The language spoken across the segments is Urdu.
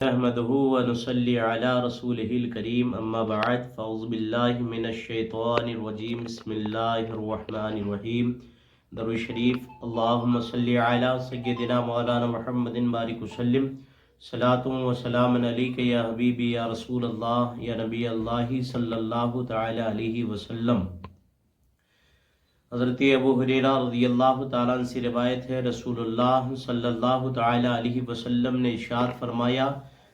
نحمده ونصلي على رسوله الكريم اما بعد فاعوذ بالله من الشیطان الرجیم بسم اللہ الرحمن الرحیم درود شریف اللہم صلی علی سیدنا مولانا محمد بارک وسلم صلاۃ و سلام علیک یا حبیبی یا رسول اللہ یا نبی اللہ صلی اللہ تعالی علیہ وسلم۔ حضرت ابو ہریرہ رضی اللہ تعالیٰ عنہ سے روایت ہے، رسول اللہ صلی اللہ تعالی علیہ وسلم نے ارشاد فرمایا،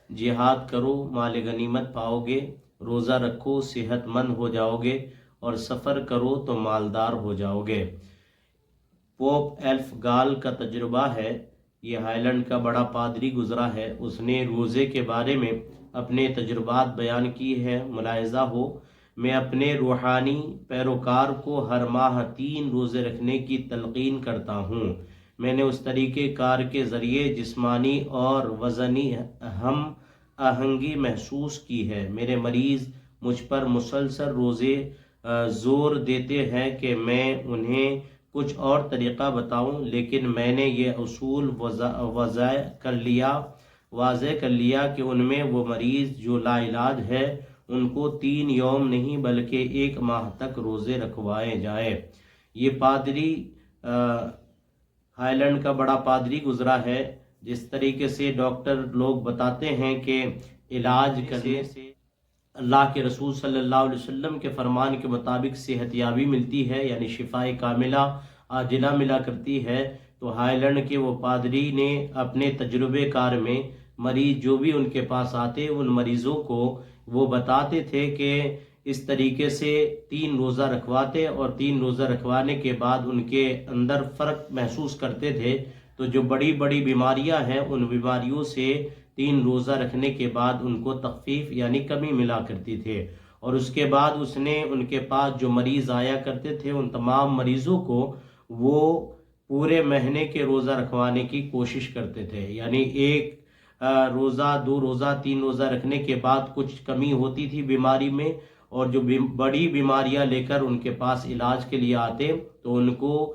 جہاد کرو مال غنیمت پاؤ گے، روزہ رکھو صحت مند ہو جاؤ گے، اور سفر کرو تو مالدار ہو جاؤ گے۔ پوپ ایلف گال کا تجربہ ہے، یہ ہالینڈ کا بڑا پادری گزرا ہے، اس نے روزے کے بارے میں اپنے تجربات بیان کی ہے۔ ملاحظہ ہو، میں اپنے روحانی پیروکار کو ہر ماہ 3 روزے رکھنے کی تلقین کرتا ہوں۔ میں نے اس طریقہ کار کے ذریعے جسمانی اور وزنی ہم آہنگی محسوس کی ہے۔ میرے مریض مجھ پر مسلسل روزے زور دیتے ہیں کہ میں انہیں کچھ اور طریقہ بتاؤں، لیکن میں نے یہ اصول واضح کر لیا کہ ان میں وہ مریض جو لا علاج ہے ان کو 3 یوم نہیں بلکہ 1 ماہ تک روزے رکھوائے جائیں۔ یہ پادری ہالینڈ کا بڑا پادری گزرا ہے۔ جس طریقے سے ڈاکٹر لوگ بتاتے ہیں کہ علاج کرنے سے اللہ کے رسول صلی اللہ علیہ وسلم کے فرمان کے مطابق صحت یابی ملتی ہے، یعنی شفائے کاملہ عاجلہ ملا کرتی ہے، تو ہالینڈ کے وہ پادری نے اپنے تجربے کار میں مریض جو بھی ان کے پاس آتے ان مریضوں کو وہ بتاتے تھے کہ اس طریقے سے 3 روزہ رکھواتے، اور 3 روزہ رکھوانے کے بعد ان کے اندر فرق محسوس کرتے تھے۔ تو جو بڑی بڑی بیماریاں ہیں ان بیماریوں سے 3 روزہ رکھنے کے بعد ان کو تخفیف یعنی کمی ملا کرتی تھے۔ اور اس کے بعد اس نے ان کے پاس جو مریض آیا کرتے تھے ان تمام مریضوں کو وہ پورے مہینے کے روزہ رکھوانے کی کوشش کرتے تھے، یعنی 1 روزہ 2 روزہ 3 روزہ رکھنے کے بعد کچھ کمی ہوتی تھی بیماری میں، اور جو بڑی بیماریاں لے کر ان کے پاس علاج کے لیے آتے تو ان کو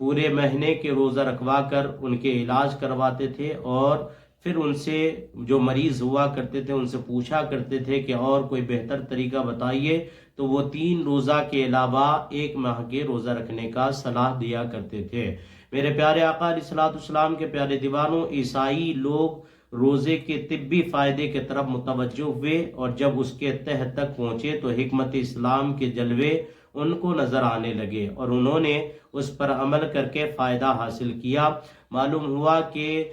پورے مہینے کے روزہ رکھوا کر ان کے علاج کرواتے تھے، اور پھر ان سے جو مریض ہوا کرتے تھے ان سے پوچھا کرتے تھے کہ اور کوئی بہتر طریقہ بتائیے، تو وہ 3 روزہ کے علاوہ 1 ماہ کے روزہ رکھنے کا صلاح دیا کرتے تھے۔ میرے پیارے آقا علیہ الصلوۃ والسلام کے پیارے دیوانوں، عیسائی لوگ روزے کے طبی فائدے کے طرف متوجہ ہوئے، اور جب اس کے تہ تک پہنچے تو حکمت اسلام کے جلوے ان کو نظر آنے لگے، اور انہوں نے اس پر عمل کر کے فائدہ حاصل کیا۔ معلوم ہوا کہ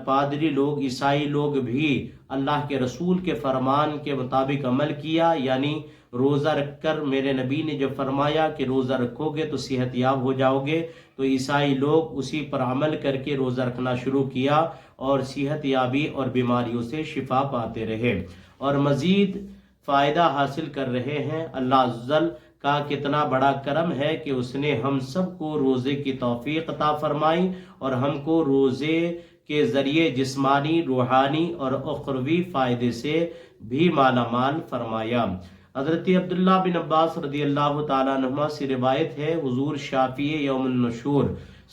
پادری لوگ، عیسائی لوگ بھی اللہ کے رسول کے فرمان کے مطابق عمل کیا، یعنی روزہ رکھ کر میرے نبی نے جب فرمایا کہ روزہ رکھو گے تو صحت یاب ہو جاؤ گے، تو عیسائی لوگ اسی پر عمل کر کے روزہ رکھنا شروع کیا، اور صحت یابی اور بیماریوں سے شفا پاتے رہے اور مزید فائدہ حاصل کر رہے ہیں۔ اللہ عزوجل کا کتنا بڑا کرم ہے کہ اس نے ہم سب کو روزے کی توفیق عطا فرمائی، اور ہم کو روزے کے ذریعے جسمانی، روحانی اور اخروی فائدے سے بھی مالا مال فرمایا۔ حضرت عبداللہ بن عباس رضی اللہ تعالیٰ عنہما سے روایت ہے، حضور شافعی یوم النشور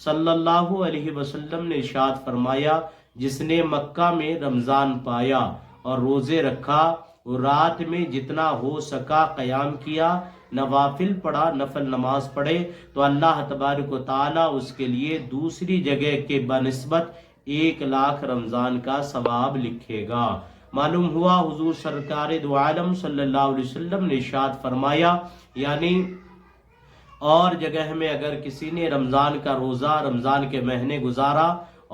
صلی اللہ علیہ وسلم نے ارشاد فرمایا، جس نے مکہ میں رمضان پایا اور روزے رکھا، وہ رات میں جتنا ہو سکا قیام کیا، نوافل پڑھا، نفل نماز پڑھے، تو اللہ تبارک و تعالیٰ اس کے لیے دوسری جگہ کے بنسبت 1 لاکھ رمضان کا ثواب لکھے گا۔ معلوم ہوا حضور سرکار دو عالم صلی اللہ علیہ وسلم نے ارشاد فرمایا، یعنی اور جگہ میں اگر کسی نے رمضان کا روزہ رمضان کے مہینے گزارا،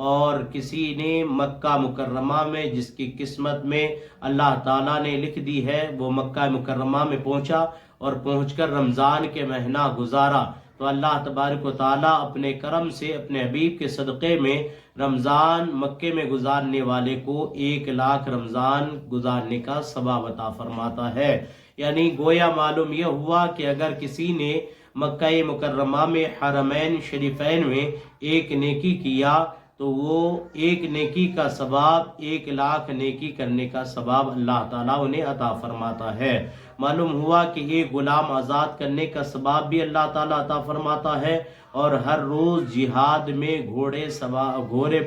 اور کسی نے مکہ مکرمہ میں جس کی قسمت میں اللہ تعالیٰ نے لکھ دی ہے وہ مکہ مکرمہ میں پہنچا اور پہنچ کر رمضان کے مہینہ گزارا، تو اللہ تبارک و تعالیٰ اپنے کرم سے اپنے حبیب کے صدقے میں رمضان مکے میں گزارنے والے کو 1 لاکھ رمضان گزارنے کا ثواب عطا فرماتا ہے۔ یعنی گویا معلوم یہ ہوا کہ اگر کسی نے مکہ مکرمہ میں حرمین شریفین میں 1 نیکی کیا تو وہ 1 نیکی کا ثواب 1 لاکھ نیکی کرنے کا ثواب اللہ تعالیٰ انہیں عطا فرماتا ہے۔ معلوم ہوا کہ ایک غلام آزاد کرنے کا ثواب بھی اللہ تعالیٰ عطا فرماتا ہے، اور ہر روز جہاد میں گھوڑے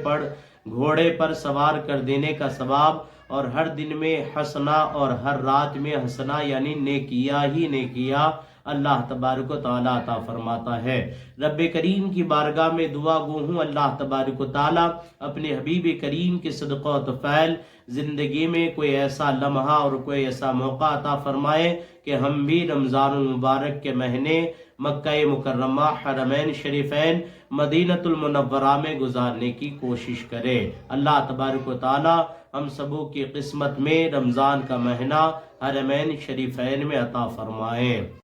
پر سوار کر دینے کا ثواب اور ہر دن میں حسنا اور ہر رات میں حسنا یعنی نیکیاں ہی نیکیاں اللہ تبارک و تعالیٰ عطا فرماتا ہے۔ رب کریم کی بارگاہ میں دعا گو ہوں اللہ تبارک و تعالیٰ اپنے حبیب کریم کے صدقہ و طفیل زندگی میں کوئی ایسا لمحہ اور کوئی ایسا موقع عطا فرمائے کہ ہم بھی رمضان المبارک کے مہینے مکہ مکرمہ، حرمین شریفین، مدینۃ المنورہ میں گزارنے کی کوشش کرے۔ اللہ تبارک و تعالیٰ ہم سبوں کی قسمت میں رمضان کا مہینہ حرمین شریفین میں عطا فرمائے۔